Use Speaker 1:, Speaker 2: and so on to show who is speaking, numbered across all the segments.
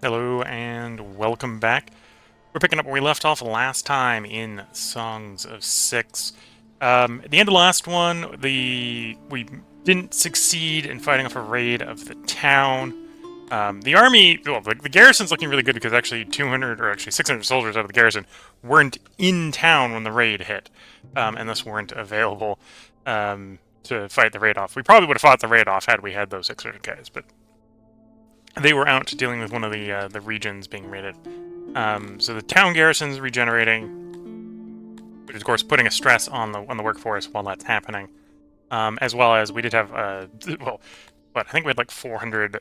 Speaker 1: Hello and welcome back. We're picking up where we left off last time in Songs of Six. At the end of the last one, we didn't succeed in fighting off a raid of the town. The army, well, the garrison's looking really good because actually 200 or actually 600 soldiers out of the garrison weren't in town when the raid hit, and thus weren't available to fight the raid off. We probably would have fought the raid off had we had those 600 guys, but they were out dealing with one of the regions being raided. So the town garrison's regenerating, which is of course putting a stress on the workforce while that's happening. As well as we did have well, but I think we had like 400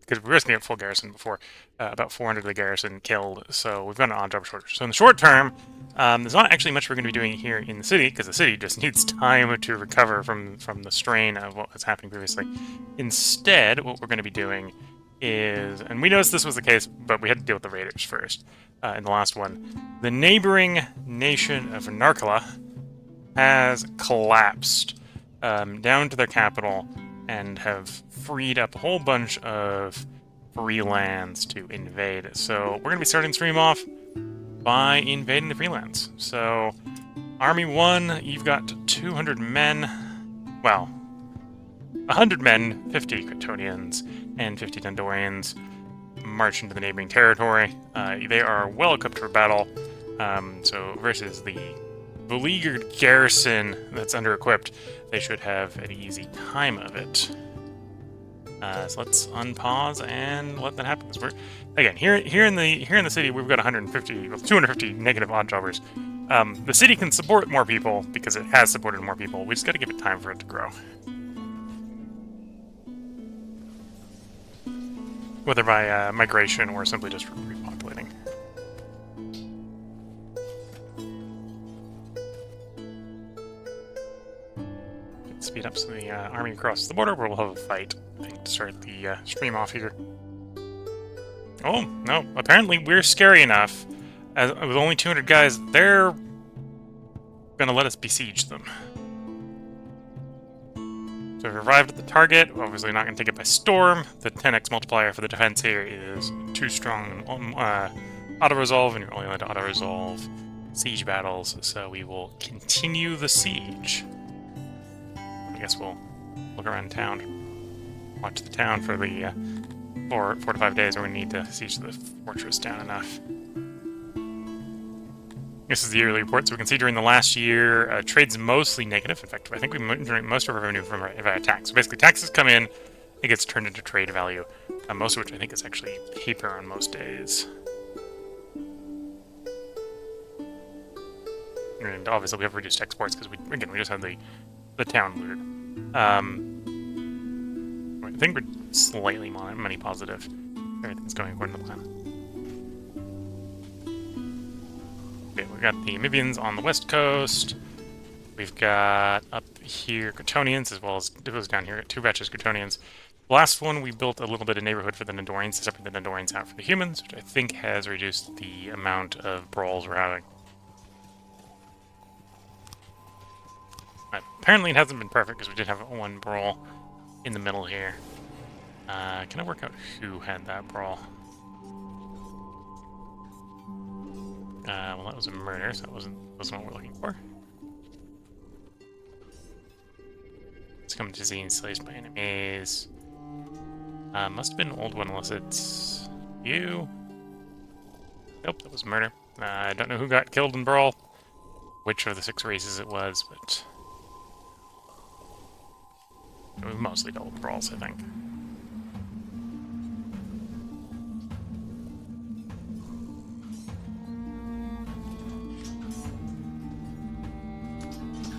Speaker 1: because we were supposed to be at full garrison before, about 400 of the garrison killed. So we've got an odd job shortage. So in the short term, there's not actually much we're going to be doing here in the city because the city just needs time to recover from the strain of what was happening previously. Instead, what we're going to be doing is, and we noticed this was the case, but we had to deal with the raiders first in the last one. The neighboring nation of Narkala has collapsed down to their capital and have freed up a whole bunch of free lands to invade. So we're going to be starting the stream off by invading the free lands. So Army 1, you've got 200 men, well, 100 men, 50 Kryptonians, and 50 Dendorians march into the neighboring territory. They are well equipped for battle, so versus the beleaguered garrison that's under-equipped, they should have an easy time of it. So let's unpause and let that happen. We're, again, here in the city, we've got 150, well, 250 negative odd jobbers. The city can support more people because it has supported more people. We just got to give it time for it to grow. Whether by migration or simply just repopulating. Speed up so the army crosses the border, where we'll have a fight. I think to start the stream off here. Oh, no. Apparently we're scary enough. With only 200 guys, they're gonna let us besiege them. So we've arrived at the target. We're obviously not going to take it by storm. The 10x multiplier for the defense here is too strong auto-resolve, and you're only allowed to auto-resolve siege battles, so we will continue the siege. I guess we'll look around town. Watch the town for the 4 to 5 days where we need to siege the fortress down enough. This is the yearly report, so we can see during the last year, trade's mostly negative. In fact, I think we generate most of our revenue from via tax. So basically, taxes come in, it gets turned into trade value, most of which I think is actually paper on most days. And obviously, we have reduced exports because we just had the town looted. I think we're slightly money positive. Everything's going according to plan. Okay, we've got the Mibians on the west coast. We've got up here Kryptonians, as well as those down here. 2 batches of Kryptonians. The last one, we built a little bit of neighborhood for the Nendorians to separate the Nendorians out from the humans, which I think has reduced the amount of brawls we're having. Apparently it hasn't been perfect, because we did have one brawl in the middle here. Can I work out who had that brawl? Well, that was a murder, so that wasn't what we're looking for. It's come to Z sliced by enemies. Must have been an old one, unless it's you. Nope, that was murder. I don't know who got killed in Brawl, which of the 6 races it was, but we've mostly dealt with Brawls, I think.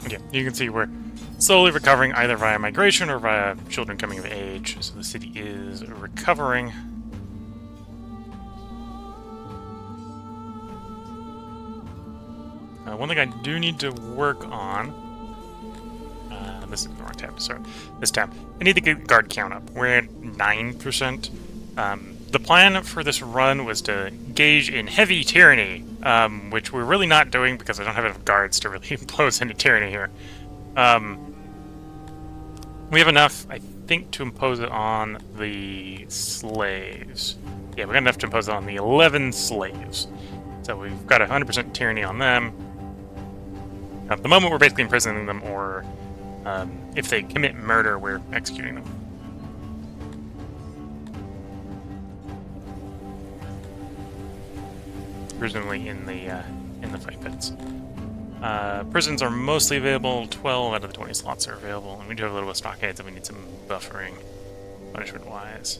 Speaker 1: Yeah, you can see we're slowly recovering either via migration or via children coming of age, so the city is recovering. One thing I do need to work on, this is the wrong tab, sorry, this tab, I need to get guard count up. We're at 9%. The plan for this run was to engage in heavy tyranny, which we're really not doing because I don't have enough guards to really blow us into tyranny here. We have enough, I think, to impose it on the slaves. Yeah, we're gonna have to impose it on the 11 slaves. So we've got 100% tyranny on them. At the moment, we're basically imprisoning them, or if they commit murder, we're executing them. Presumably in the fight pits. Prisons are mostly available. 12 out of the 20 slots are available, and we do have a little bit of stockades, and we need some buffering, punishment-wise.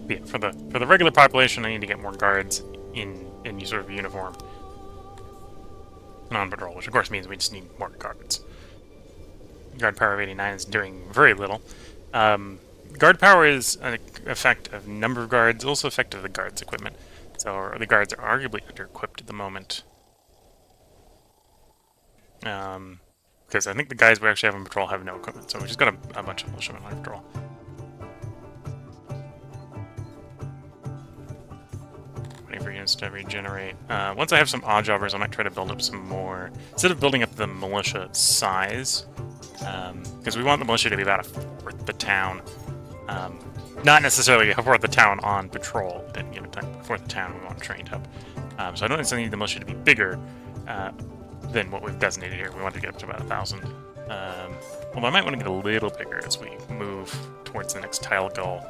Speaker 1: Yeah, for the regular population, I need to get more guards in sort of uniform and on patrol, which of course means we just need more guards. Guard power of 89 is doing very little. Guard power is an effect of number of guards, also effect of the guards' equipment. So the guards are arguably under-equipped at the moment. Because I think the guys we actually have on patrol have no equipment, so we just got a bunch of militiamen on patrol. Waiting for units to regenerate. Once I have some odd jobbers, I might try to build up some more. Instead of building up the militia size, because we want the militia to be about a fourth of the town. Not necessarily a fourth of the town on patrol at any given time. A fourth of the town we want trained up. So I don't necessarily need the militia to be bigger than what we've designated here. We want to get up to about 1,000. Although I might want to get a little bigger as we move towards the next tile goal.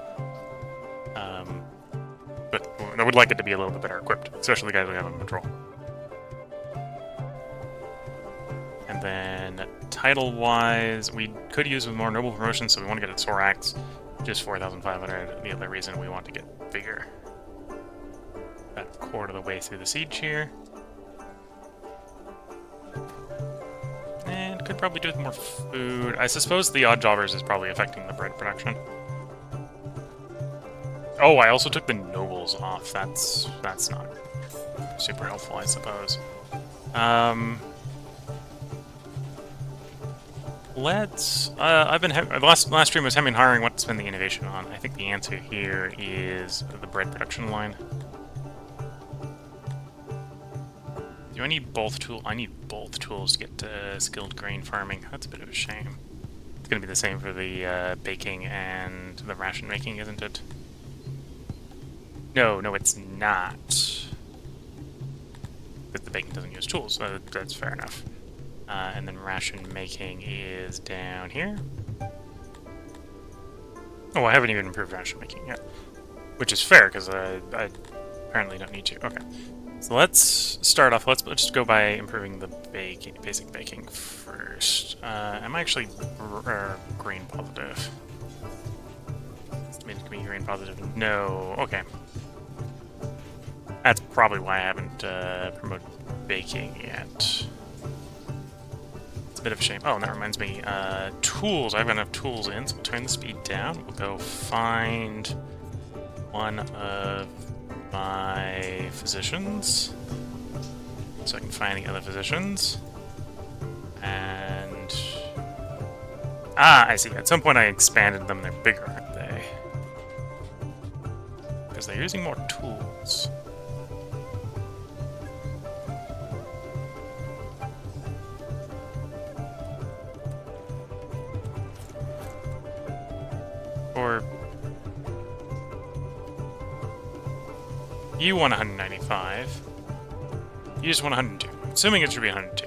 Speaker 1: But I would like it to be a little bit better equipped, especially the guys we have on patrol. And then title-wise, we could use more noble promotions, so we want to get a Sorax, just 4,500. The other reason we want to get bigger. About a quarter of the way through the siege here. And could probably do with more food. I suppose the odd jobbers is probably affecting the bread production. Oh, I also took the nobles off. That's not super helpful, I suppose. Let's. I've been last stream was having hiring what to spend the innovation on. I think the answer here is the bread production line. Do I need both tools? I need both tools to get skilled grain farming. That's a bit of a shame. It's going to be the same for the baking and the ration making, isn't it? No, it's not. But the baking doesn't use tools, so that's fair enough. And then ration making is down here. Oh, I haven't even improved ration making yet. Which is fair, because I apparently don't need to. Okay. So let's start off. Let's just go by improving the basic baking first. Am I actually grain positive? Estimated to be grain positive. No. Okay. That's probably why I haven't promoted baking yet. It's a bit of a shame. Oh, and that reminds me. Tools. I have enough tools in, so we'll turn the speed down. We'll go find one of my physicians, so I can find the other physicians. And I see. At some point I expanded them. They're bigger, aren't they? Because they're using more tools. Or you want 195. You just want 102. Assuming it should be 102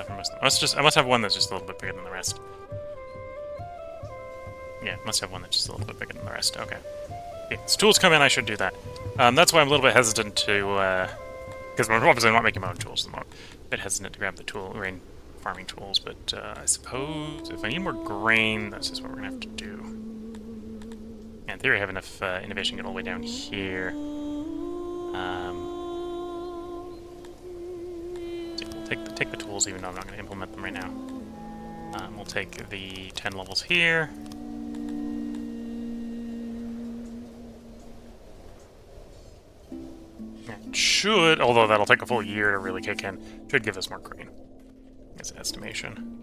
Speaker 1: for most of them. I must have one that's just a little bit bigger than the rest. Yeah, must have one that's just a little bit bigger than the rest. Okay. Okay, so tools come in, I should do that. That's why I'm a little bit hesitant to, because I'm obviously not making my own tools at the moment. A bit hesitant to grab the grain farming tools, but I suppose if I need more grain, that's just what we're gonna have to do. In theory, I have enough innovation to get all the way down here. So we'll take the tools, even though I'm not going to implement them right now. We'll take the 10 levels here. It should, although that'll take a full year to really kick in, should give us more grain. As an estimation.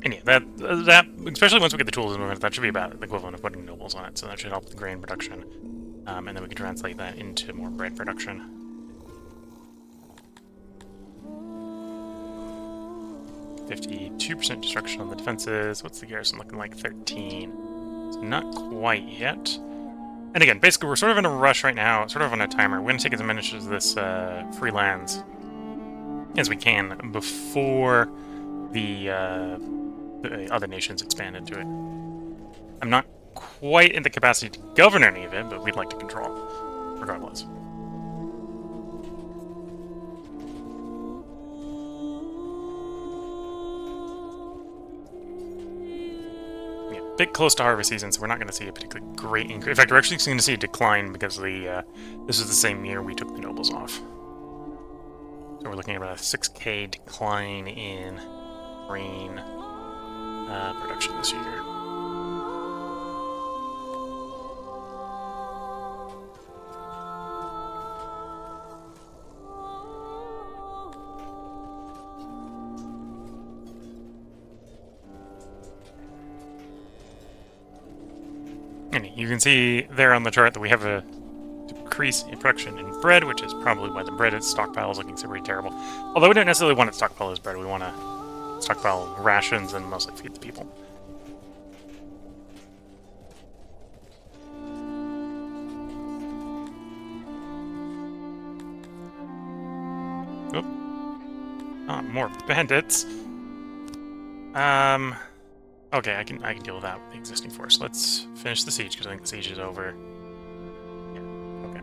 Speaker 1: And yeah, that especially once we get the tools in movement, that should be about the equivalent of putting nobles on it, so that should help with grain production. And then we can translate that into more bread production. 52% destruction on the defenses. What's the garrison looking like? 13. So not quite yet. And again, basically, we're sort of in a rush right now, sort of on a timer. We're going to take as many of this free lands as we can before the other nations expand into it. I'm not quite in the capacity to govern any of it, but we'd like to control, regardless. Yeah, a bit close to harvest season, so we're not going to see a particularly great increase. In fact, we're actually going to see a decline because this is the same year we took the nobles off. So we're looking at about a 6K decline in grain production this year. And you can see there on the chart that we have a decrease in production in bread, which is probably why the bread stockpile is looking super terrible. Although we don't necessarily want to stockpile as bread, we want to stockpile rations and mostly feed the people. Oop. Oh, more bandits. Okay, I can deal with that with the existing force. Let's finish the siege because I think the siege is over. Yeah, okay.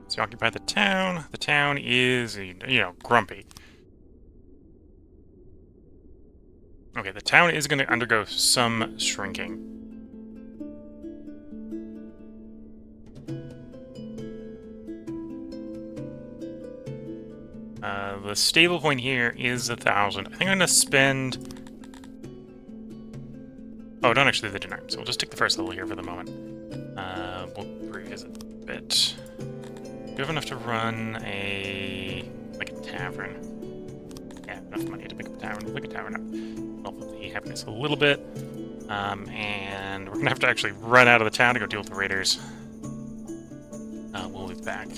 Speaker 1: So occupy the town. The town is, grumpy. Okay, the town is going to undergo some shrinking. The stable point here is 1,000. I think I'm going to spend... Oh, don't actually, they didn't. So we'll just take the first level here for the moment. We'll revisit a bit. Do we have enough to run a tavern? Yeah, enough money to make a tavern. We'll make a tavern up. Help with the happiness a little bit. And we're going to have to actually run out of the town to go deal with the raiders. We'll be back.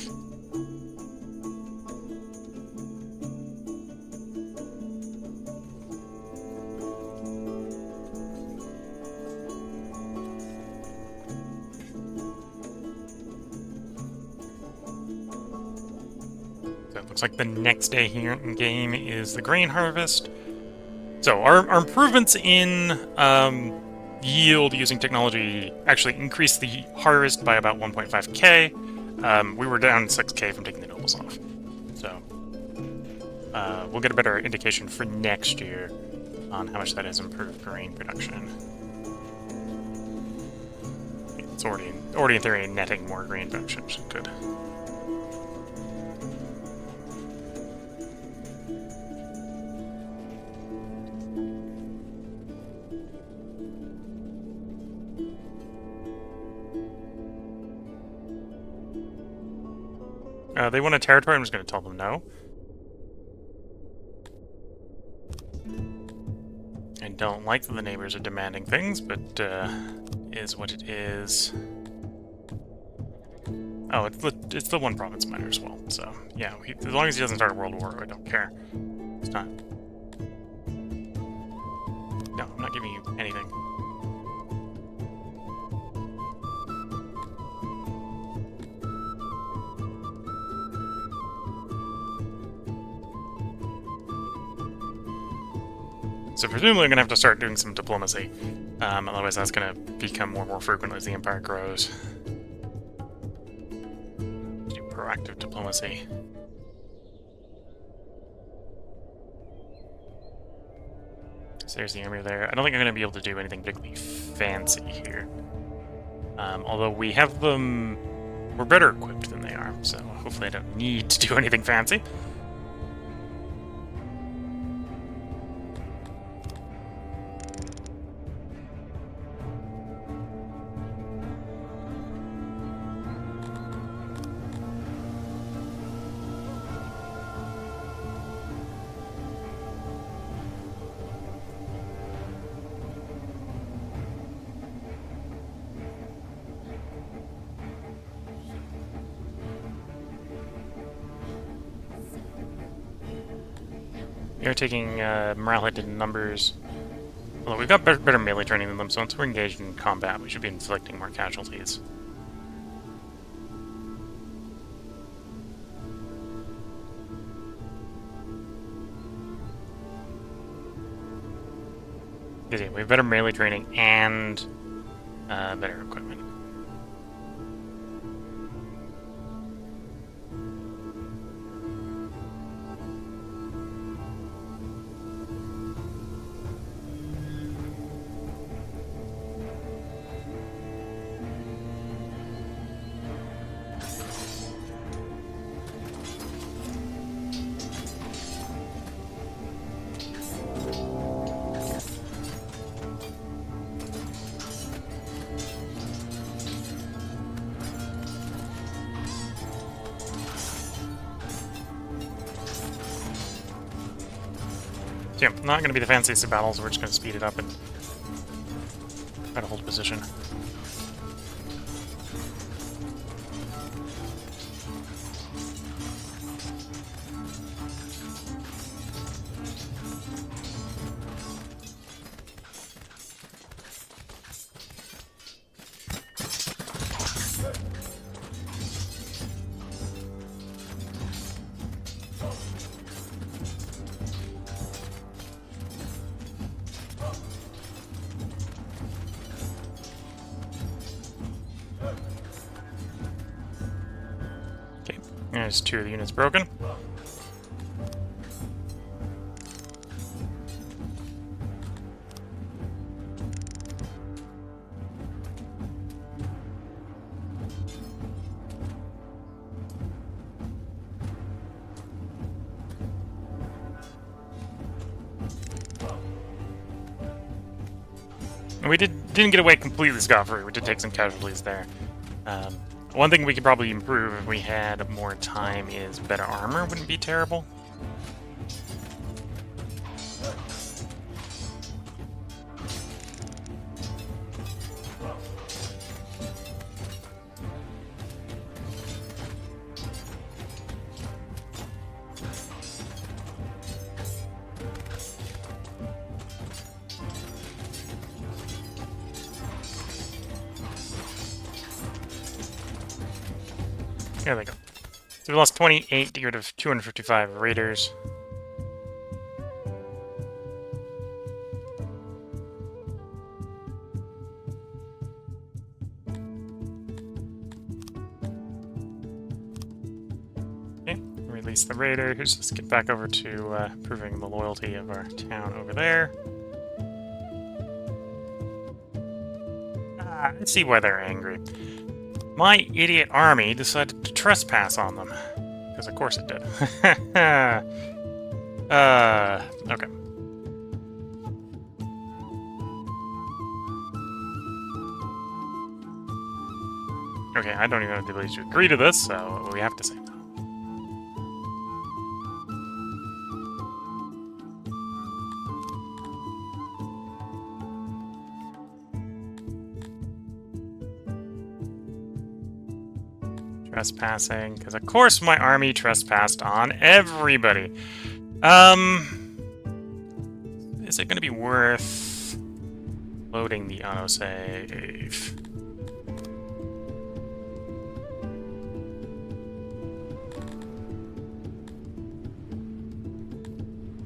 Speaker 1: Looks like the next day here in game is the grain harvest. So our improvements in yield using technology actually increased the harvest by about 1.5k. We were down 6k from taking the nobles off. So we'll get a better indication for next year on how much that has improved grain production. It's already in theory netting more grain production, which is good. They want a territory, I'm just going to tell them no. I don't like that the neighbors are demanding things, but is what it is. Oh, it's the one province minor as well, so yeah, as long as he doesn't start a world war, I don't care. It's not. No, I'm not giving you anything. So presumably I'm going to have to start doing some diplomacy. Otherwise that's going to become more and more frequent as the empire grows. Do proactive diplomacy. So there's the army there. I don't think I'm going to be able to do anything particularly fancy here. Although we have them... We're better equipped than they are, so hopefully I don't need to do anything fancy. We are taking morale hit in numbers. Although we've got better melee training than them, so once we're engaged in combat, we should be inflicting more casualties. We have better melee training and better equipment. Yeah, not going to be the fanciest of battles, we're just going to speed it up and try to hold position. There's 2 of the units broken. And we didn't get away completely scot-free. We did take some casualties there. One thing we could probably improve if we had more time is better armor. Wouldn't be terrible. There they go. So we lost 28 to get rid of 255 raiders. Okay, release the raiders. Let's get back over to proving the loyalty of our town over there. I see why they're angry. My idiot army decided to trespass on them. Because of course it did. Okay. Okay, I don't even have the ability to agree to this, so we have to say no. Trespassing, because of course my army trespassed on everybody. Is it going to be worth loading the autosave?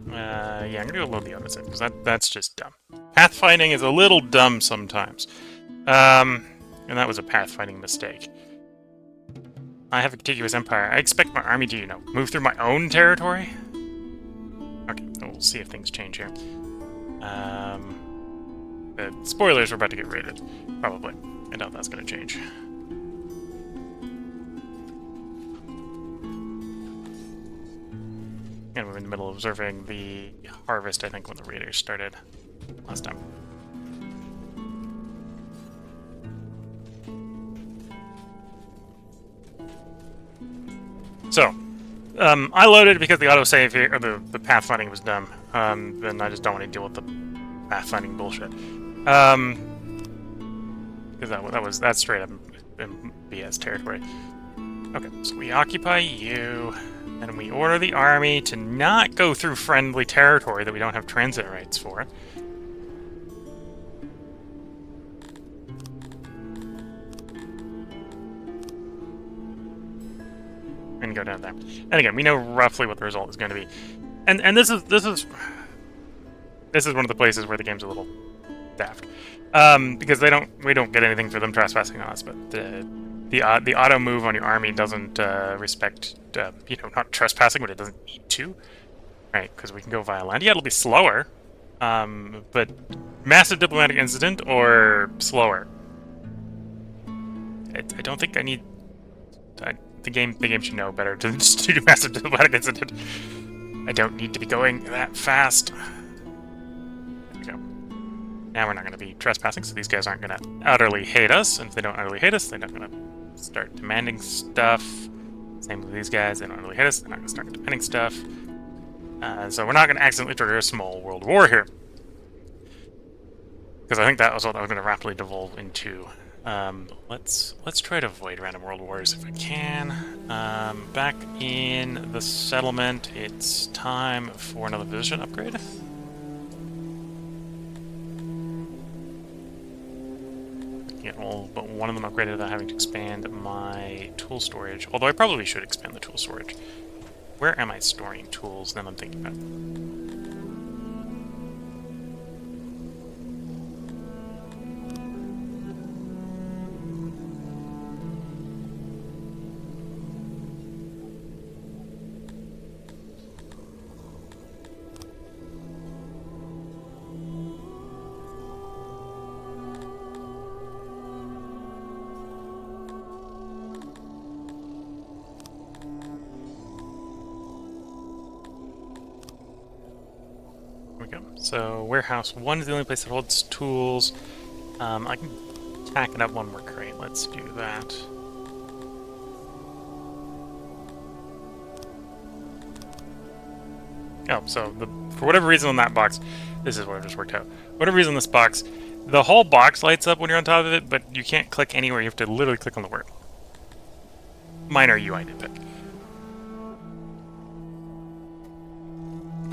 Speaker 1: Yeah, I'm going to load the autosave, because that's just dumb. Pathfinding is a little dumb sometimes. And that was a pathfinding mistake. I have a contiguous empire. I expect my army to, move through my own territory? Okay, we'll see if things change here. The spoilers are about to get raided. Probably. I doubt that's going to change. And we're in the middle of observing the harvest, I think, when the raiders started last time. So, I loaded because the autosave here, or the pathfinding was dumb. And I just don't want to deal with the pathfinding bullshit. Because that's straight up in BS territory. Okay, so we occupy you, and we order the army to not go through friendly territory that we don't have transit rights for. And go down there. And again, we know roughly what the result is going to be. And this is one of the places where the game's a little daft. Because we don't get anything for them trespassing on us, but the auto move on your army doesn't respect not trespassing, but it doesn't need to, right? Because we can go via land. Yeah, it'll be slower, but massive diplomatic incident or slower. I don't think I need. The game should know better to just do massive diplomatic incident. I don't need to be going that fast. There we go. Now we're not going to be trespassing, so these guys aren't going to utterly hate us. And if they don't utterly hate us, they're not going to start demanding stuff. Same with these guys. They don't utterly hate us. They're not going to start demanding stuff. So we're not going to accidentally trigger a small world war here. Because I think that was what I was going to rapidly devolve into. Let's try to avoid random world wars if we can. Back in the settlement, it's time for another position upgrade. Get all but one of them upgraded without having to expand my tool storage. Although I probably should expand the tool storage. Where am I storing tools? Then I'm thinking about. So, warehouse 1 is the only place that holds tools. I can tack it up one more crate. Let's do that. Oh, so for whatever reason on that box, this is what I just worked out. Whatever reason on this box, the whole box lights up when you're on top of it, but you can't click anywhere. You have to literally click on the word. Minor UI nitpick.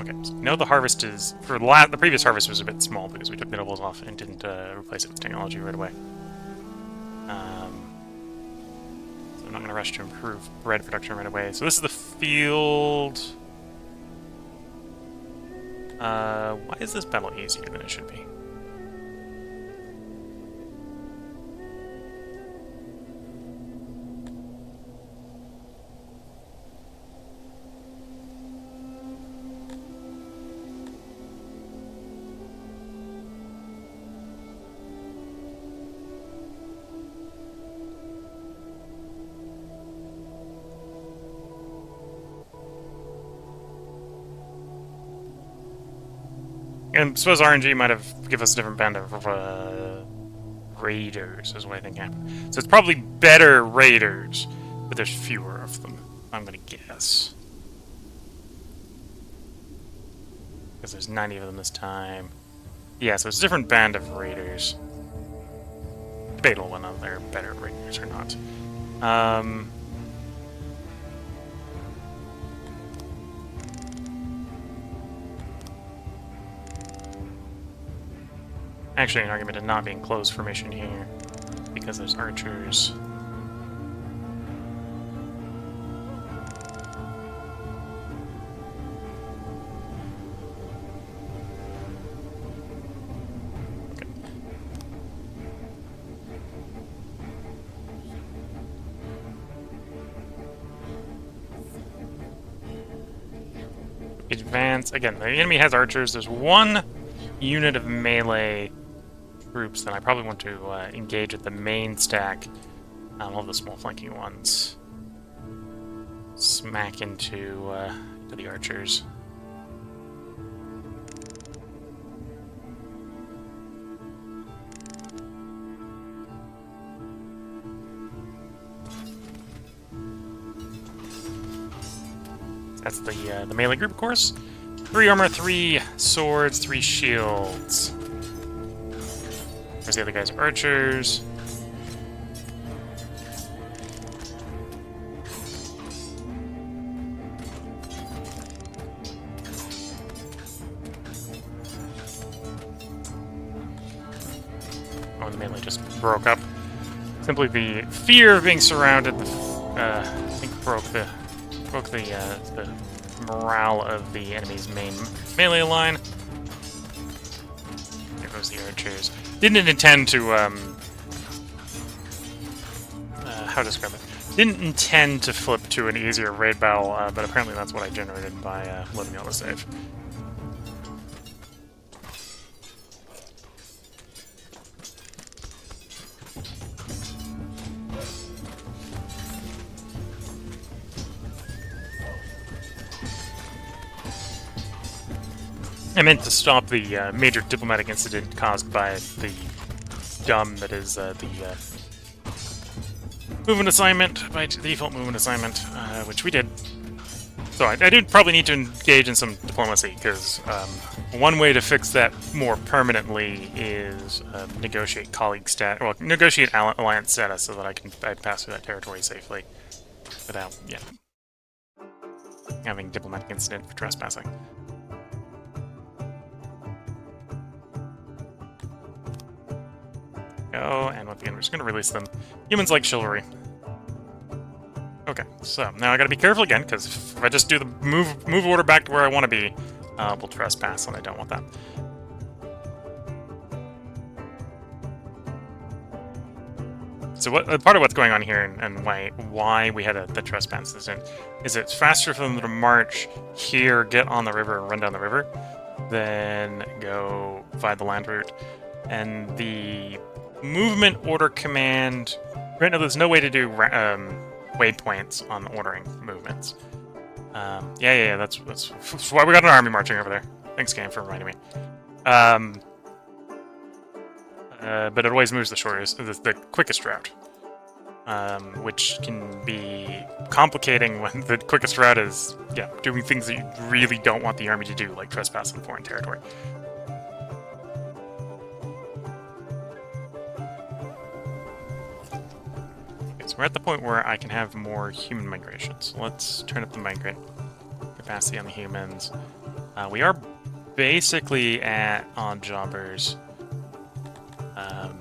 Speaker 1: Okay, so now the harvest is... the previous harvest was a bit small because we took the nobles off and didn't replace it with technology right away. So I'm not going to rush to improve bread production right away. So this is the field... why is this battle easier than it should be? And I suppose RNG might have given us a different band of raiders, is what I think happened. So it's probably better raiders, but there's fewer of them, I'm gonna guess. Because there's 90 of them this time. Yeah, so it's a different band of raiders. Debatable whether they're better raiders or not. Actually, an argument of not being closed formation here, because there's archers. Okay. Advance. Again, the enemy has archers. There's one unit of melee groups that I probably want to engage at the main stack. All the small flanking ones smack into the archers. That's the melee group, of course. 3 armor, 3 swords, 3 shields. There's the other guys, archers. when the melee just broke up. Simply the fear of being surrounded, I think broke the morale of the enemy's main melee line. There goes the archers. Didn't intend to how to describe it? Didn't intend to flip to an easier raid battle, but apparently that's what I generated by loading the autosave. I meant to stop the major diplomatic incident caused by the dumb that is the movement assignment, by default movement assignment, which we did. So I do probably need to engage in some diplomacy, because one way to fix that more permanently is negotiate negotiate alliance status so that I can pass through that territory safely without, having diplomatic incident for trespassing. Go, and once again, we're just going to release them. Humans like chivalry. Okay, so now I gotta be careful again, because if I just do the move order back to where I want to be, we'll trespass, and I don't want that. So part of what's going on here, and why we had the trespass incident, is it's faster for them to march here, get on the river, and run down the river, than go via the land route. And the movement order command, right now there's no way to do waypoints on ordering movements. That's why we got an army marching over there. Thanks, game, for reminding me. But it always moves the shortest, the quickest route, which can be complicating when the quickest route is, doing things that you really don't want the army to do, like trespass in foreign territory. So we're at the point where I can have more human migration. So let's turn up the migrant capacity on the humans. We are basically at odd jobbers.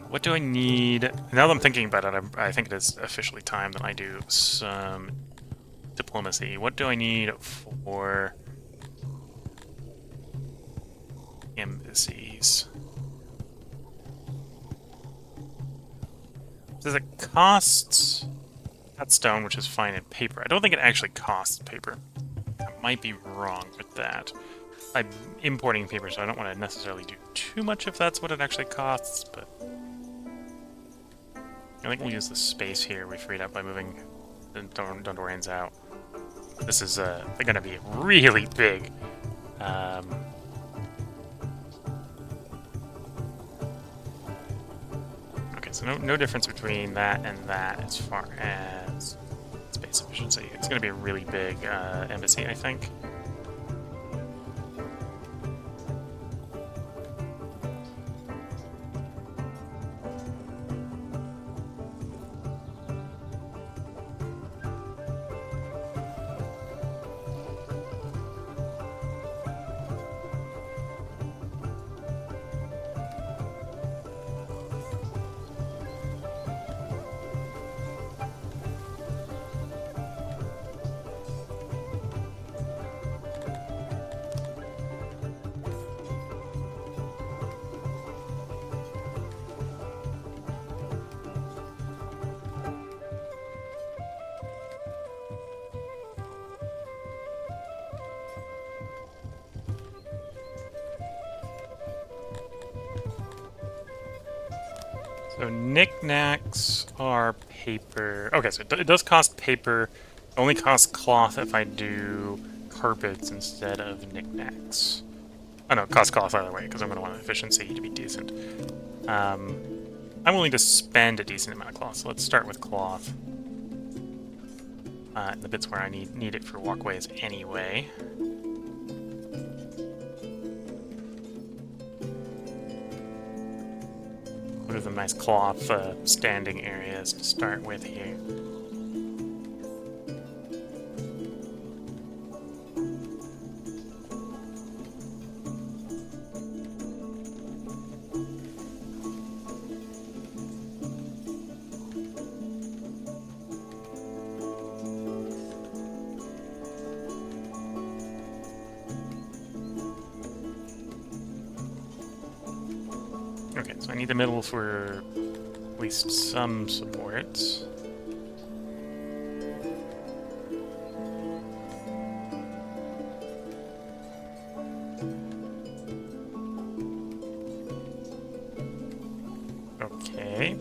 Speaker 1: What do I need? Now that I'm thinking about it, I think it is officially time that I do some diplomacy. What do I need for embassies? Does it cost that stone, which is fine in paper? I don't think it actually costs paper. I might be wrong with that. I'm importing paper, so I don't want to necessarily do too much if that's what it actually costs, but I think we'll use the space here we freed up by moving the Dondorians out. This is going to be really big. So no difference between that and that as far as space efficiency. It's going to be a really big embassy, I think. So knickknacks are paper. Okay, so it does cost paper. It only costs cloth if I do carpets instead of knickknacks. Oh no, it costs cloth either way, because I'm going to want efficiency to be decent. I'm willing to spend a decent amount of cloth, so let's start with cloth. The bits where I need it for walkways anyway. What are the nice cloth standing areas to start with here? Okay, so I need the middle for at least some supports. Okay.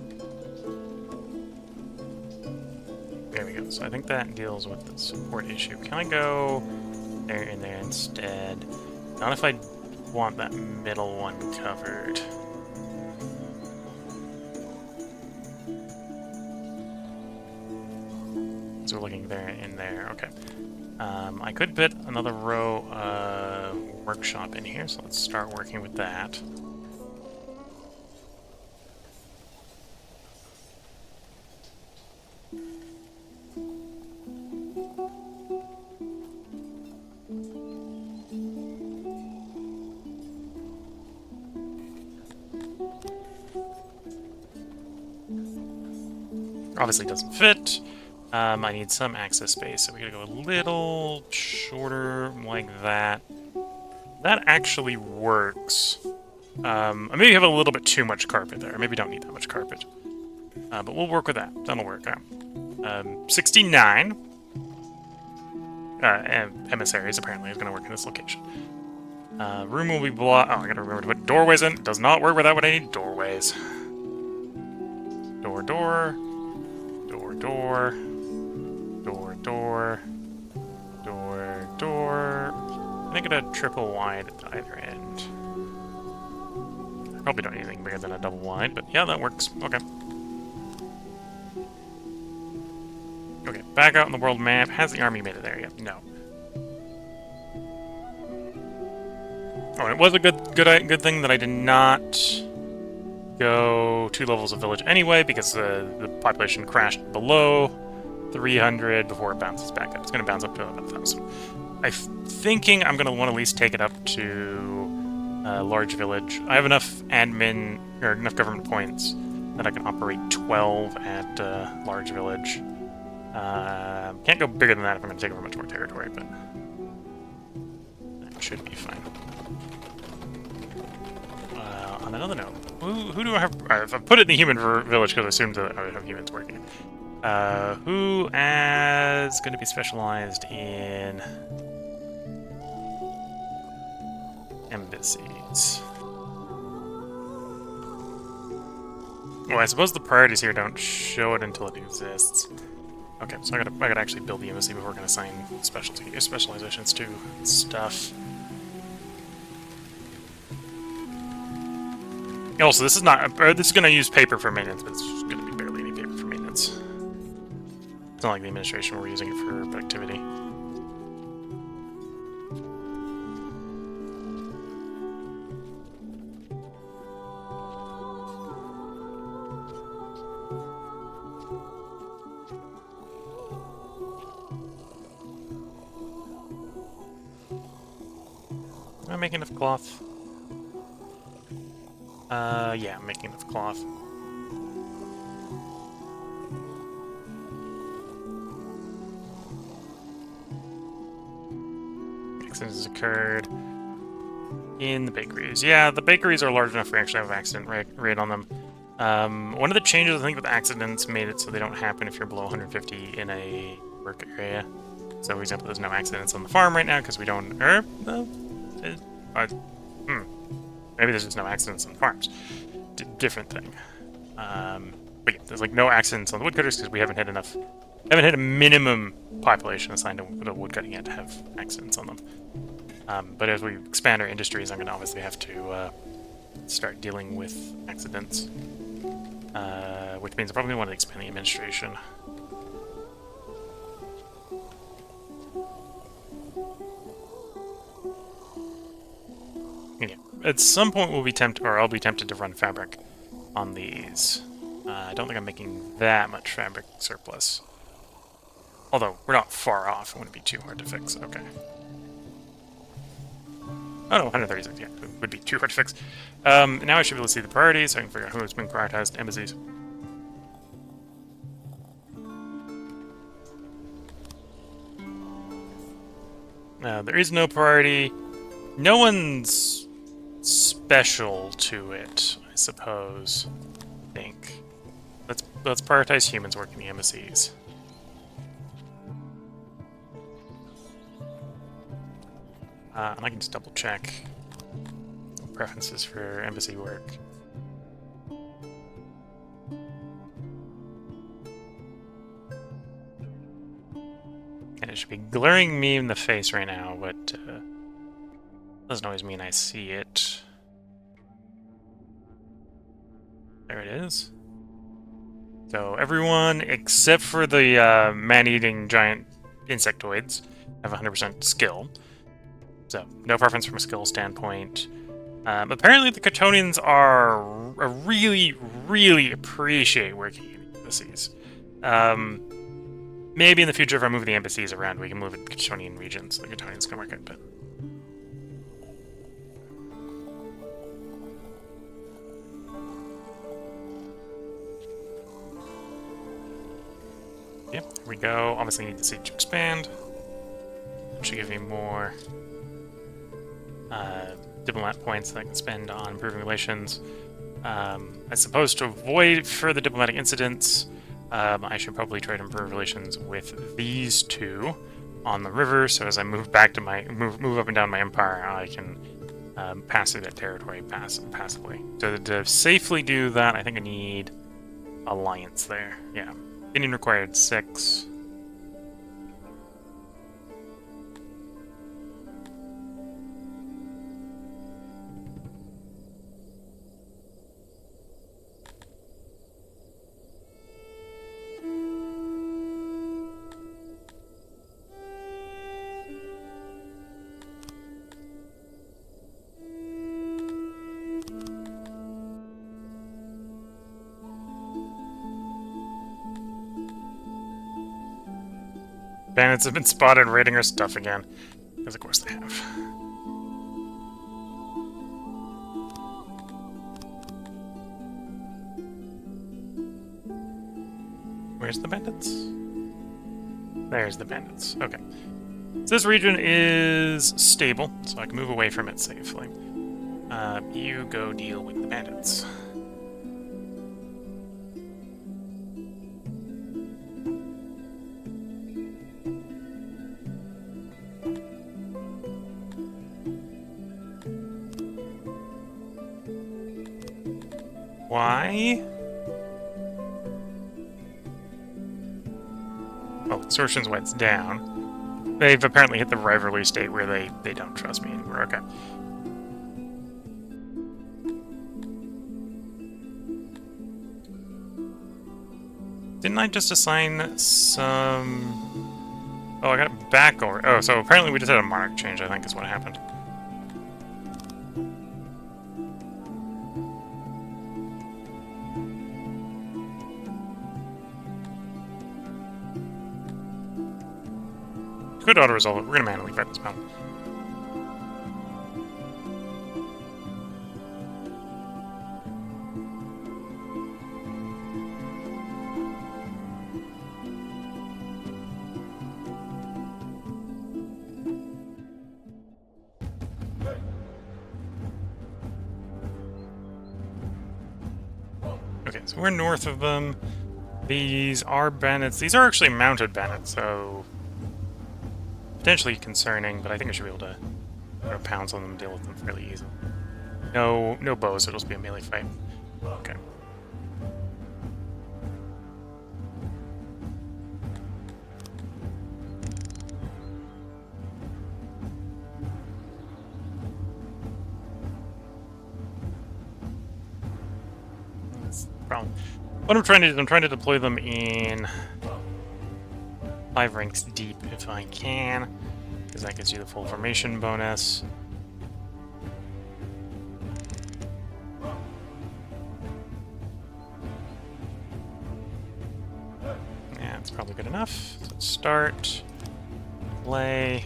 Speaker 1: There we go. So I think that deals with the support issue. Can I go there and there instead? Not if I want that middle one covered. So we're looking there and there. Okay. I could put another row workshop in here, so let's start working with that. Obviously doesn't fit. I need some access space, so we gotta go a little shorter like that. That actually works. I maybe have a little bit too much carpet there. Maybe don't need that much carpet. But we'll work with that. That'll work out. 69. Emissaries apparently is going to work in this location. Room will be blocked. Oh, I gotta remember to put doorways in. It does not work without what I need. Doorways. Door, door. Door, door. Door, door. Door, door. Make it a triple wide at either end. Probably don't need anything bigger than a double wide, but yeah, that works. Okay. Okay, back out on the world map. Has the army made it there yet? No. Oh, and it was a good thing that I did not go 2 levels of village anyway, because the population crashed below 300 before it bounces back up. It's going to bounce up to about 1,000. I'm thinking I'm going to want to at least take it up to large village. I have enough admin, or enough government points that I can operate 12 at large village. Can't go bigger than that if I'm going to take over much more territory, but that should be fine. On another note, who do I have? I've put it in the human village because I assumed that I would have humans working. Who is going to be specialized in embassies? Well, I suppose the priorities here don't show it until it exists. Okay, so I gotta actually build the embassy before we're gonna assign specializations to stuff. Also, this is not. This is gonna use paper for maintenance, but it's gonna be barely any paper for maintenance. It's not like the administration where we're using it for productivity. Am I making enough cloth? Yeah, I'm making enough cloth. Accidents has occurred in the bakeries. Yeah, the bakeries are large enough for actually have an accident rate on them. One of the changes, I think, with accidents made it so they don't happen if you're below 150 in a work area. So, for example, there's no accidents on the farm right now because we don't... maybe there's just no accidents on the farms. Different thing. But yeah, there's like no accidents on the woodcutters because we haven't hit enough... haven't hit a minimum population assigned to woodcutting yet to have accidents on them. But as we expand our industries, I'm going to obviously have to start dealing with accidents. Which means I probably want to expand the administration. Yeah. At some point we'll be tempted, or I'll be tempted to run fabric on these. I don't think I'm making that much fabric surplus. Although, we're not far off. It wouldn't be too hard to fix. Okay. Oh no, 136, yeah. It would be too hard to fix. Now I should be able to see the priorities, so I can figure out who's been prioritized. Embassies. There is no priority. No one's special to it. I suppose. Think. Let's prioritize humans working the embassies. And I can just double check preferences for embassy work. And it should be glaring me in the face right now, but doesn't always mean I see it. There it is. So everyone except for the man-eating giant insectoids have 100% skill. So no preference from a skill standpoint. Apparently the Catonians really appreciate working in embassies. Maybe in the future if I move the embassies around we can move it to Catonian regions so the Catonians can work it, but... Yep, here we go. Obviously need the siege to expand. That should give me more diplomat points that I can spend on improving relations. I suppose to avoid further diplomatic incidents, I should probably try to improve relations with these two on the river, so as I move back to my move up and down my empire, I can pass through that territory passively. So to safely do that, I think I need alliance there. Yeah. Opinion required 6. Bandits have been spotted raiding our stuff again. Because of course they have. Where's the bandits? There's the bandits. Okay. So this region is stable, so I can move away from it safely. You go deal with the bandits. Why? Oh, Extortion's why it's down. They've apparently hit the rivalry state where they don't trust me anymore. Okay. Didn't I just assign some... Oh, I got it back over... Oh, so apparently we just had a monarch change, I think is what happened. Could auto-resolve it. We're gonna manually fight this mountain. Okay, so we're north of them. These are bandits. These are actually mounted bandits, so... potentially concerning, but I think I should be able to pounce on them and deal with them fairly easily. No bows, it'll just be a melee fight. Okay. That's the problem. What I'm trying to do is I'm trying to deploy them in 5 ranks deep if I can, because that gives you the full formation bonus. Yeah, it's probably good enough. So let's start, play.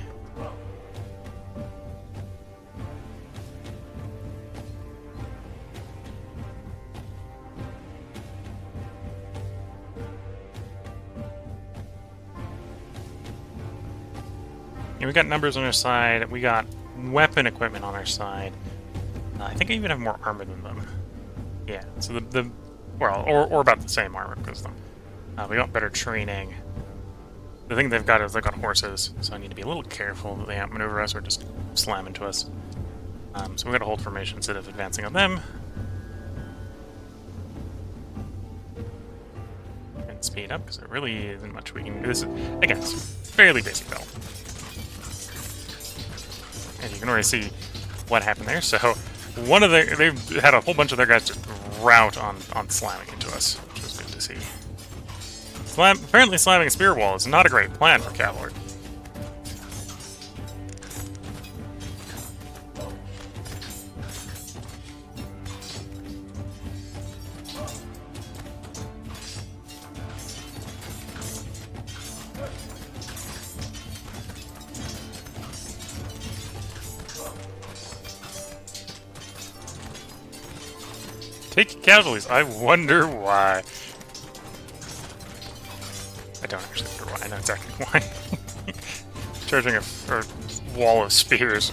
Speaker 1: We got numbers on our side, we got weapon equipment on our side. I think I even have more armor than them. Yeah, so well, or about the same armor, because we got better training. The thing they've got is they've got horses, so I need to be a little careful that they outmaneuver us or just slam into us. So we got to hold formation instead of advancing on them. And speed up, because there really isn't much we can do. This is, again, it's fairly basic battle. And you can already see what happened there. So they've had a whole bunch of their guys just rout on slamming into us, which was good to see. Apparently slamming a spear wall is not a great plan for cavalry. Take casualties. I wonder why. I don't actually wonder why. I know exactly why. Charging a wall of spears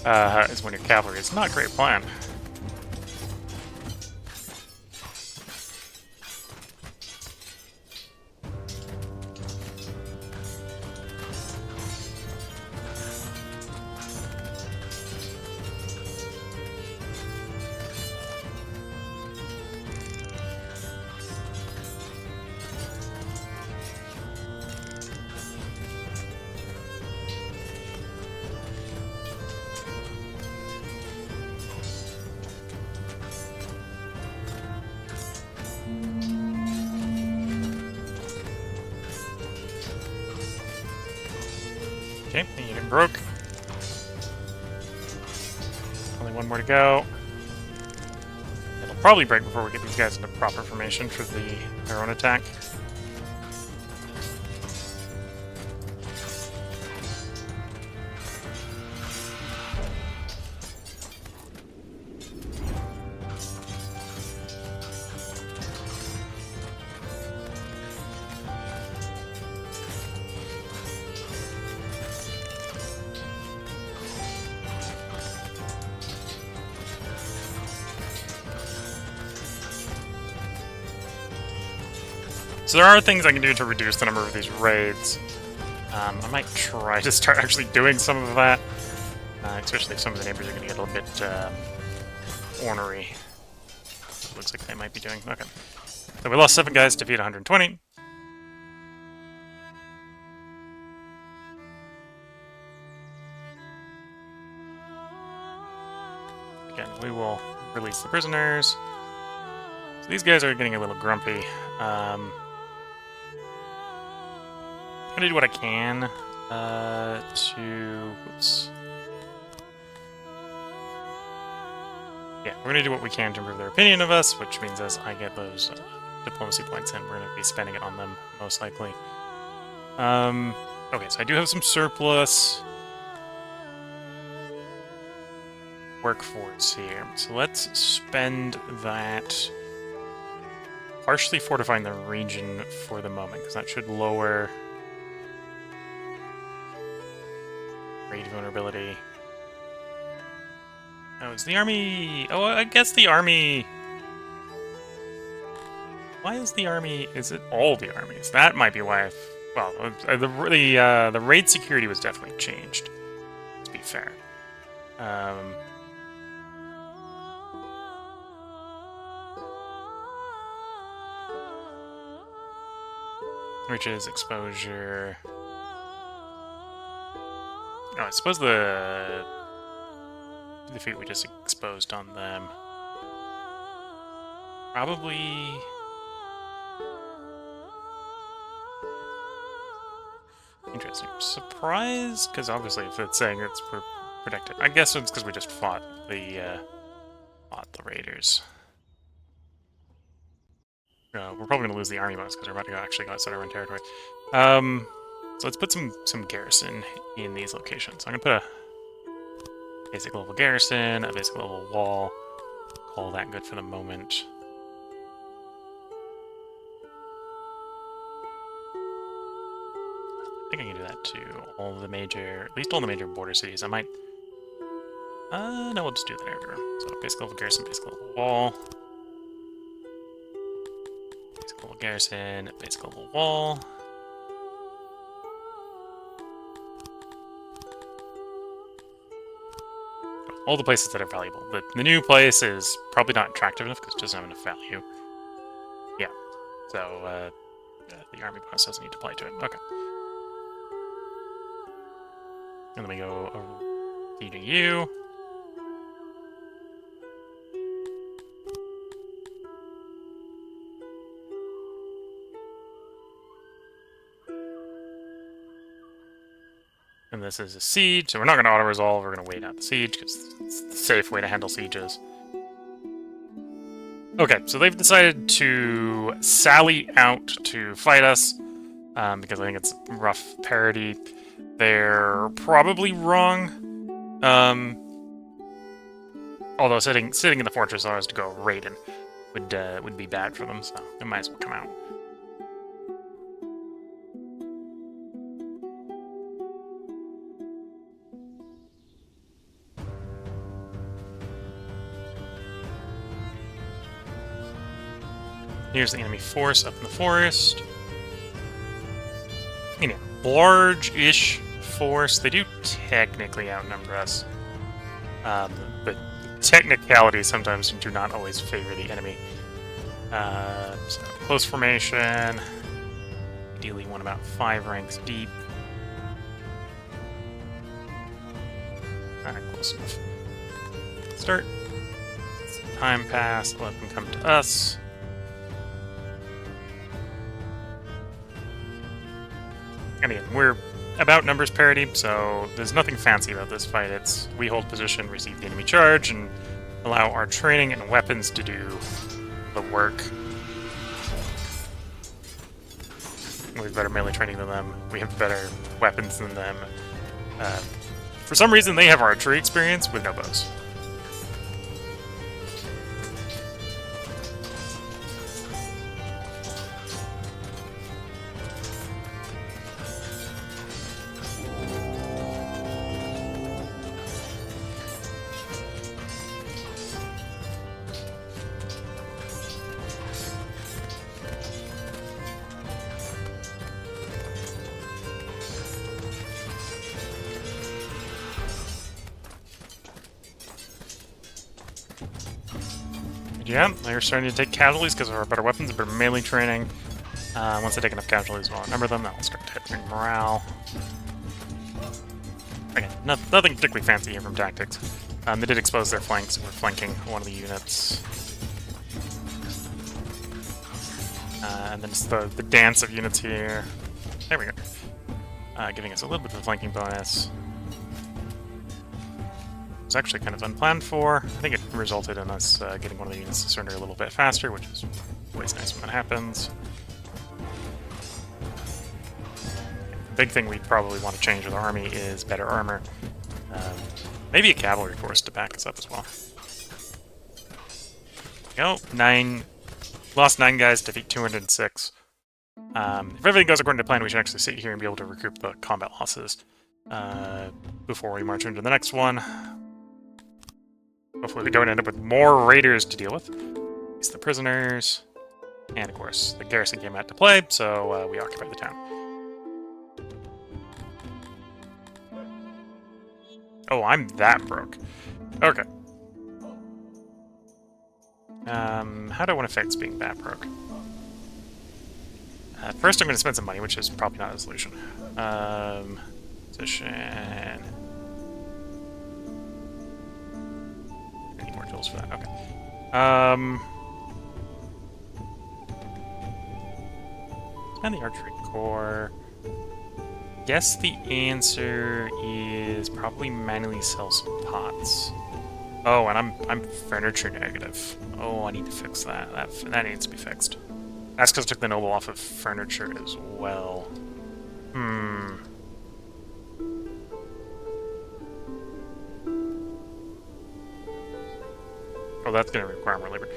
Speaker 1: is when your cavalry is not a great plan. Okay, the unit broke. Only one more to go. It'll probably break before we get these guys into proper formation for their own attack. So there are things I can do to reduce the number of these raids. I might try to start actually doing some of that, especially if some of the neighbors are going to get a little bit ornery. Looks like they might be doing. Okay. So we lost 7 guys, defeat 120. Again, we will release the prisoners. So these guys are getting a little grumpy. I'm gonna do what I can oops. Yeah, we're gonna do what we can to improve their opinion of us, which means as I get those diplomacy points in, we're gonna be spending it on them, most likely. Okay, so I do have some surplus workforce here. So let's spend that partially fortifying the region for the moment, because that should lower raid vulnerability. Oh, is the army... Oh, I guess the army... Why is the army... Is it all the armies? That might be why I've... Well, the raid security was definitely changed, to be fair. Riches, exposure... Oh, I suppose the defeat we just exposed on them. Probably... Interesting. Surprise? Because obviously if it's saying it's protected. I guess it's because we just fought the raiders. We're probably going to lose the army bonus because we're about to actually go outside our own territory. So let's put some garrison in these locations. I'm going to put a basic level garrison, a basic level wall. Call that good for the moment. I think I can do that to all the major, at least all the major border cities. I might... no, we'll just do that everywhere. So basic level garrison, basic level wall. Little garrison, base global wall. All the places that are valuable. The new place is probably not attractive enough because it doesn't have enough value. Yeah, so the army bonus doesn't need to apply to it. Okay. And then we go over to you. And this is a siege, so we're not going to auto-resolve, we're going to wait out the siege, because it's the safe way to handle sieges. Okay, so they've decided to sally out to fight us, because I think it's rough parity. They're probably wrong. Although sitting in the fortress allows to go raiding would be bad for them, so they might as well come out. Here's the enemy force up in the forest. You know, large-ish force. They do technically outnumber us. But technicalities sometimes do not always favor the enemy. So close formation. Ideally one about 5 ranks deep. Close enough. Start. Time pass. Let them come to us. And again, we're about numbers parity, so there's nothing fancy about this fight. It's we hold position, receive the enemy charge, and allow our training and weapons to do the work. We have better melee training than them. We have better weapons than them. For some reason, they have archery experience with no bows. Yeah, they're starting to take casualties because of our better weapons, better melee training. Once they take enough casualties, we'll outnumber them. That will start to hit morale. Again, nothing particularly fancy here from tactics. They did expose their flanks, so we're flanking one of the units. And then just the dance of units here. There we go. Giving us a little bit of a flanking bonus. It was actually kind of unplanned for. I think it resulted in us getting one of the units to surrender a little bit faster, which is always nice when that happens. The big thing we probably want to change with our army is better armor. Maybe a cavalry force to back us up as well. Go, 9. Lost 9 guys, defeat 206. If everything goes according to plan, we should actually sit here and be able to recoup the combat losses before we march into the next one. Hopefully we don't end up with more raiders to deal with. Release the prisoners. And of course, the garrison came out to play, so we occupied the town. Oh, I'm that broke. Okay. How do I want to fix being that broke? First I'm going to spend some money, which is probably not a solution. Position... I need more tools for that, okay. And the archery core. Guess the answer is probably manually sell some pots. Oh, and I'm furniture negative. Oh, I need to fix that. That needs to be fixed. That's because I took the noble off of furniture as well. Oh, that's going to require more labor.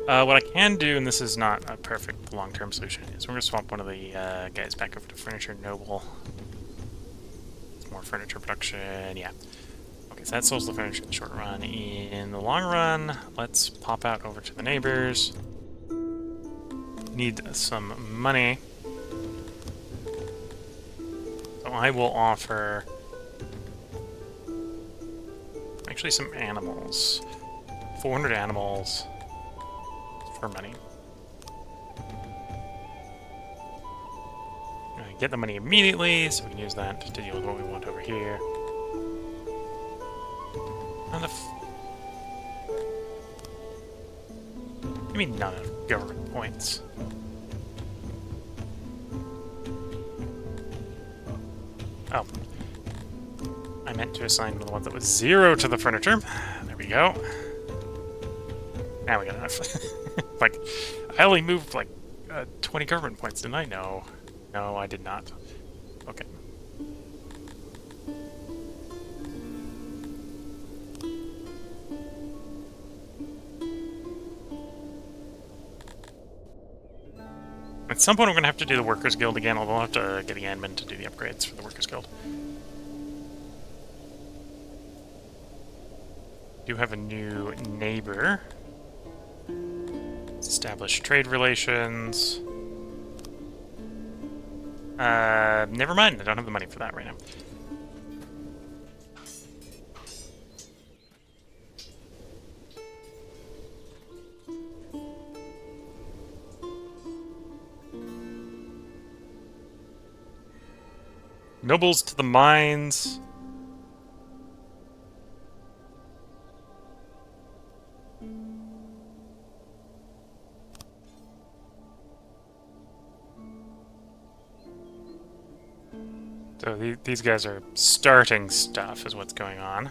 Speaker 1: What I can do, and this is not a perfect long-term solution, is we're going to swap one of the guys back over to furniture noble. It's more furniture production, yeah. Okay, so that solves the furniture in the short run. In the long run, let's pop out over to the neighbors. need some money. So I will offer... actually some animals. 400 animals for money. Get the money immediately, so we can use that to deal with what we want over here. None of... I mean, none of government points. Oh. I meant to assign the one that was 0 to the furniture. There we go. Now we got enough. Like, I only moved like 20 government points, didn't I? No. No, I did not. Okay. At some point we're going to have to do the Workers' Guild again, although I'll have to get the admin to do the upgrades for the Workers' Guild. Do have a new neighbor. Establish trade relations. Never mind, I don't have the money for that right now. Nobles to the mines. So these guys are starting stuff, is what's going on.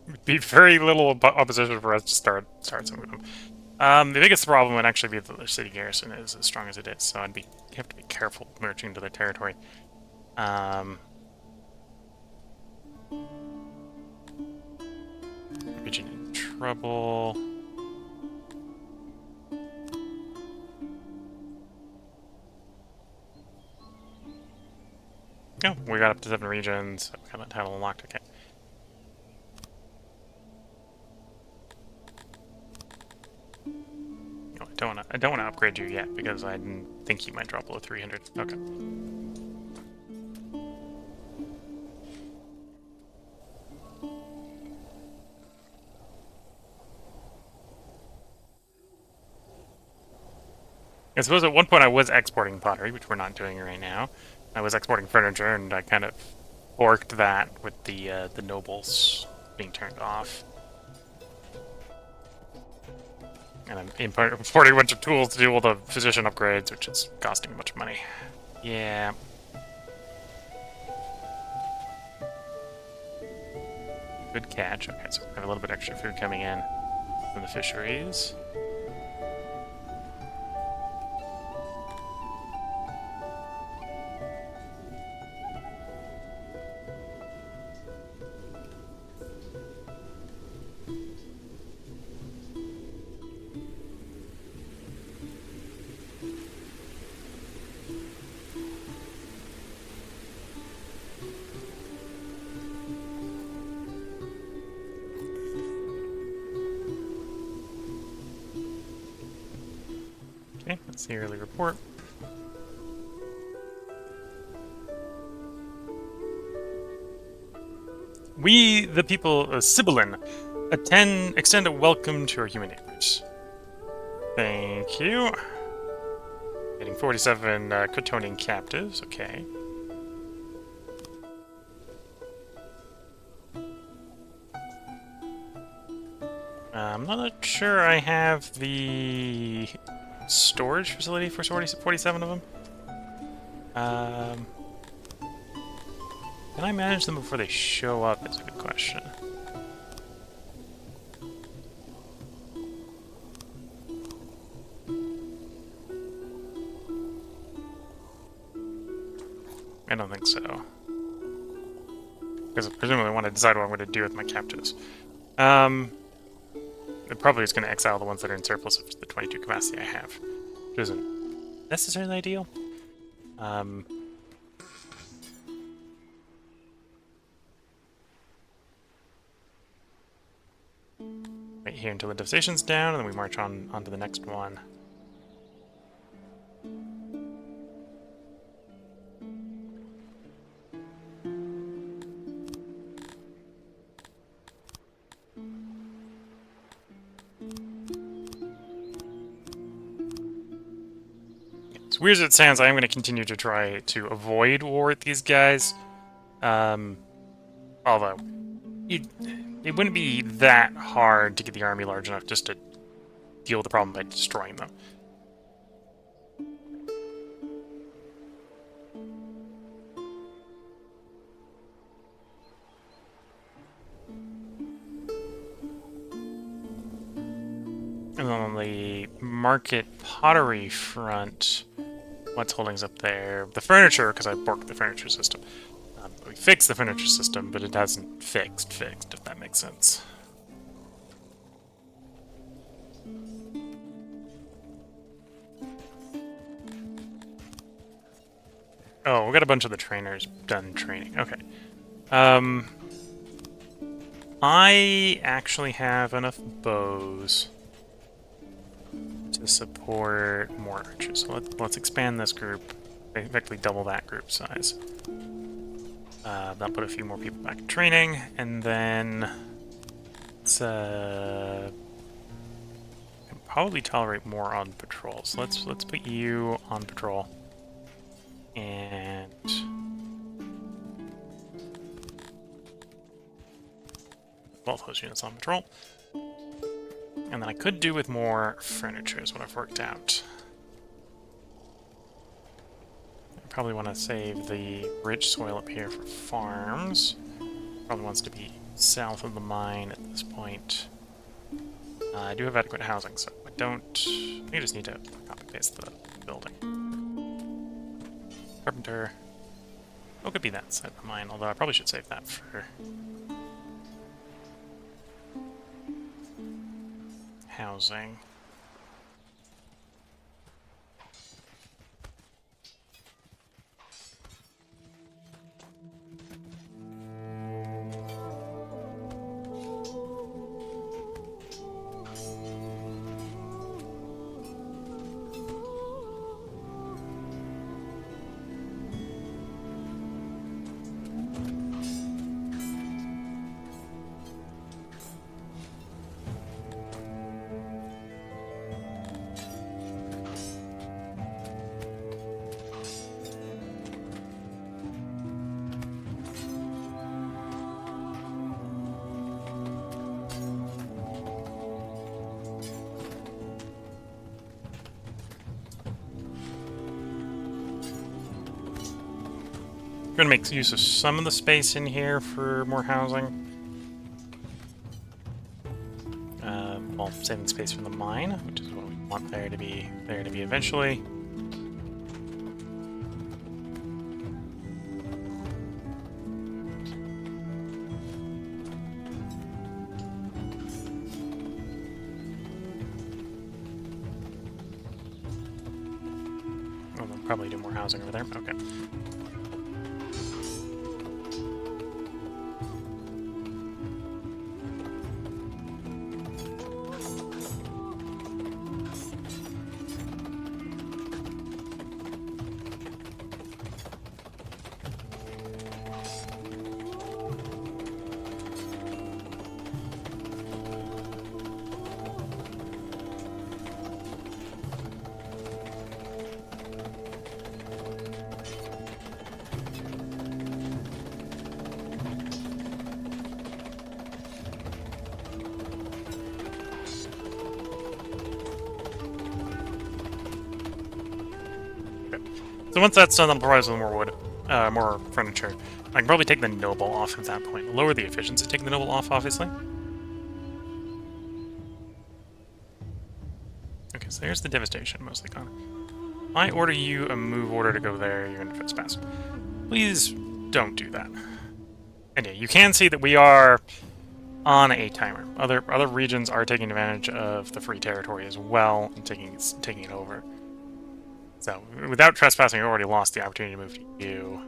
Speaker 1: It'd be very little opposition for us to start some of them. The biggest problem would actually be that the city garrison is as strong as it is, so you have to be careful merging into their territory. Region in trouble. Oh, we got up to 7 regions. We got that title unlocked. Okay. No, I don't want to upgrade you yet because I didn't think you might drop below 300. Okay. I suppose at one point I was exporting pottery, which we're not doing right now. I was exporting furniture, and I kind of forked that with the nobles being turned off. And I'm importing a bunch of tools to do all the physician upgrades, which is costing a bunch of money. Yeah. Good catch. Okay, so we have a little bit extra food coming in from the fisheries. Okay, that's the yearly report. We, the people of Sibyllin, extend a welcome to our human neighbors. Thank you. Getting 47 Cotonian captives, okay. I'm not sure I have the storage facility for 47 of them. Can I manage them before they show up? That's a good question. I don't think so. Because presumably I want to decide what I'm going to do with my captives. It probably is going to exile the ones that are in surplus of the 22 capacity I have, which isn't necessarily ideal. here until the devastation's down, and then we march on to the next one. As weird as it sounds, I am going to continue to try to avoid war with these guys. Although, it wouldn't be that hard to get the army large enough just to deal with the problem by destroying them. And then on the market pottery front, what's holding us up there? The furniture, because I borked the furniture system. We fixed the furniture system, but it hasn't fixed, if that makes sense. Oh, we got a bunch of the trainers done training. Okay. I actually have enough bows to support more archers. So let's expand this group. Effectively double that group size. That'll put a few more people back in training, and then let's can probably tolerate more on patrol. So let's put you on patrol, and both those units on patrol. And then I could do with more furniture is what I've worked out. I probably want to save the rich soil up here for farms. Probably wants to be south of the mine at this point. I do have adequate housing, so I don't... I just need to copy-paste the building. Carpenter. Oh, could be that side of the mine, although I probably should save that for housing. I'm going to make use of some of the space in here for more housing. While saving space for the mine, which is what we want there to be eventually. Oh, we'll probably do more housing over there. Okay. So once that's done, that'll provide us with more wood, more furniture. I can probably take the noble off at that point. Lower the efficiency, taking the noble off, obviously. Okay, so there's the devastation, mostly gone. I order you a move order to go there, you're gonna trespass. Please don't do that. And yeah, you can see that we are on a timer. Other regions are taking advantage of the free territory as well and taking it over. So, without trespassing, I already lost the opportunity to move to you.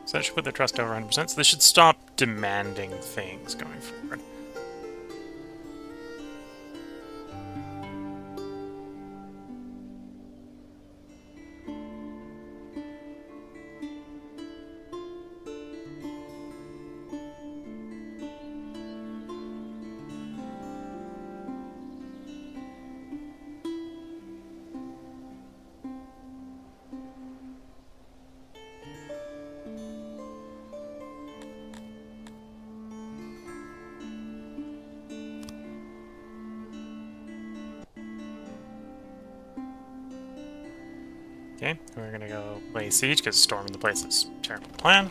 Speaker 1: So that should put their trust over 100%. So they should stop demanding things going forward. Okay, we're gonna go lay siege because storming the place is a terrible plan.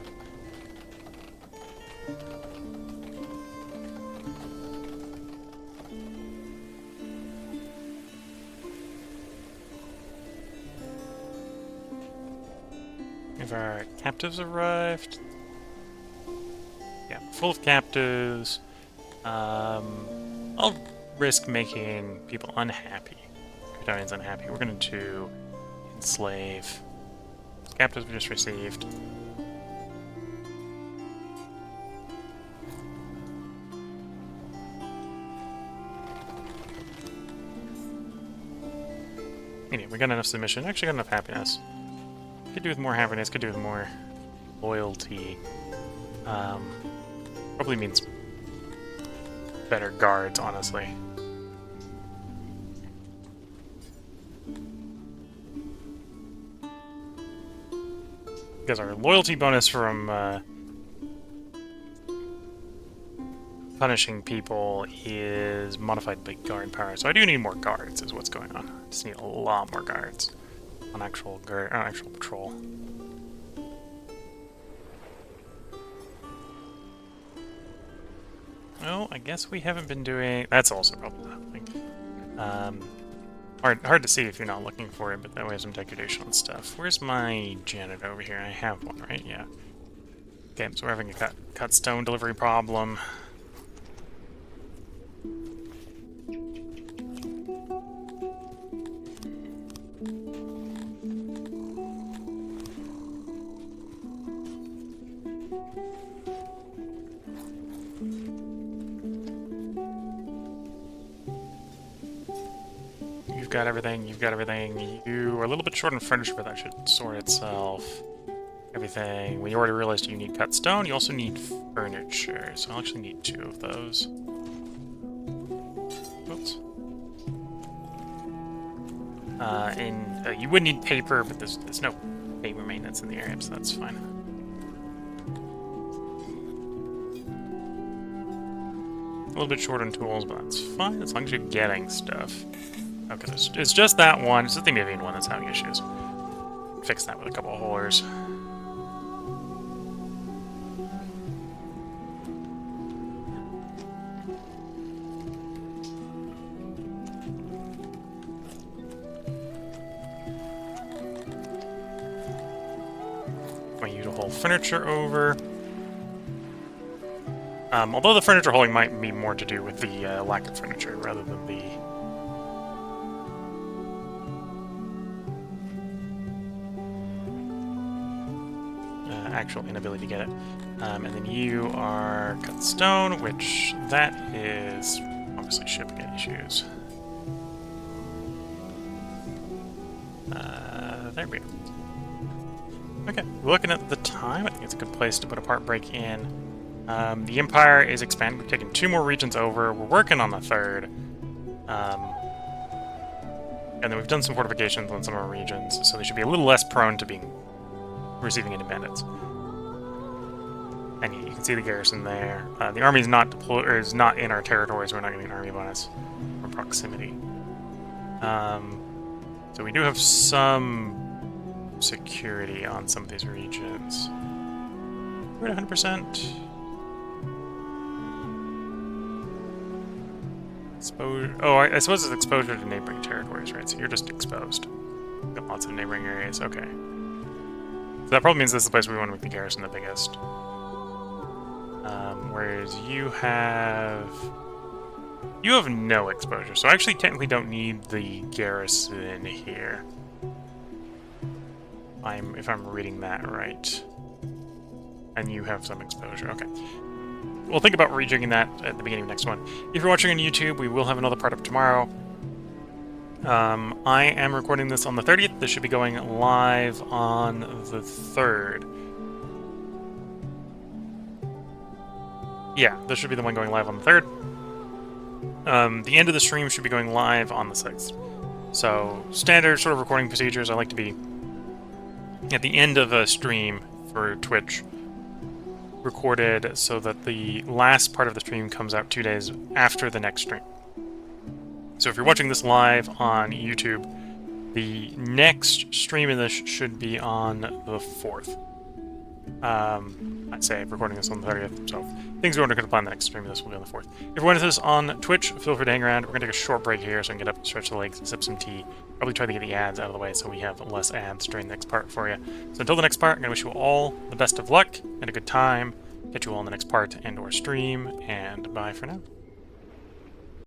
Speaker 1: If our captives arrived, yeah, full of captives. I'll risk making people unhappy. Kryptonians unhappy. We're going to enslave captives we just received. Anyway, we got enough submission. Actually got enough happiness. Could do with more happiness, could do with more loyalty. Probably means better guards, honestly. Because our loyalty bonus from punishing people is modified by guard power. So I do need more guards, is what's going on. I just need a lot more guards on actual patrol. Well, I guess we haven't been doing... That's also probably happening. Hard to see if you're not looking for it, but that way I have some degradation and stuff. Where's my Janet over here? I have one, right? Yeah. Okay, so we're having a cut stone delivery problem. You've got everything, you've got everything. You are a little bit short on furniture, but that should sort itself. Everything. We already realized you need cut stone, you also need furniture, so I'll actually need 2 of those. Oops. And you would need paper, but there's no paper maintenance in the area, so that's fine. A little bit short on tools, but that's fine, as long as you're getting stuff. Okay, it's just that one. It's just the main one that's having issues. Fix that with a couple of haulers. I want you to haul furniture over. Although the furniture hauling might be more to do with the lack of furniture rather than the actual inability to get it. And then you are cut stone, which that is obviously shipping issues. There we go. Okay, looking at the time, I think it's a good place to put a part break in. The Empire is expanding. We've taken 2 more regions over. We're working on the 3rd. And then we've done some fortifications on some of our regions, so they should be a little less prone to receiving independence. And you can see the garrison there. The army is not is not in our territory, so we're not getting an army bonus from proximity. So we do have some security on some of these regions. We're at 100%. Exposure. Oh, I suppose it's exposure to neighboring territories, right? So you're just exposed. Got lots of neighboring areas. Okay. So that probably means this is the place we want to make the garrison the biggest. Whereas you have no exposure, so I actually technically don't need the garrison here. If I'm reading that right. And you have some exposure. Okay. We'll think about rejigging that at the beginning of the next one. If you're watching on YouTube, we will have another part up tomorrow. I am recording this on the 30th. This should be going live on the 3rd. Yeah, this should be the one going live on the 3rd. The end of the stream should be going live on the 6th. So, standard sort of recording procedures. I like to be at the end of a stream for Twitch recorded so that the last part of the stream comes out 2 days after the next stream. So if you're watching this live on YouTube, the next stream of this should be on the 4th. I'd say recording this on the 30th, so things are under plan. The next stream of this will be on the 4th. If you're watching this on Twitch, feel free to hang around. We're going to take a short break here so I can get up, stretch the legs, sip some tea, probably try to get the ads out of the way so we have less ads during the next part for you. So until the next part, I'm going to wish you all the best of luck and a good time. Catch you all in the next part and or stream, and bye for now.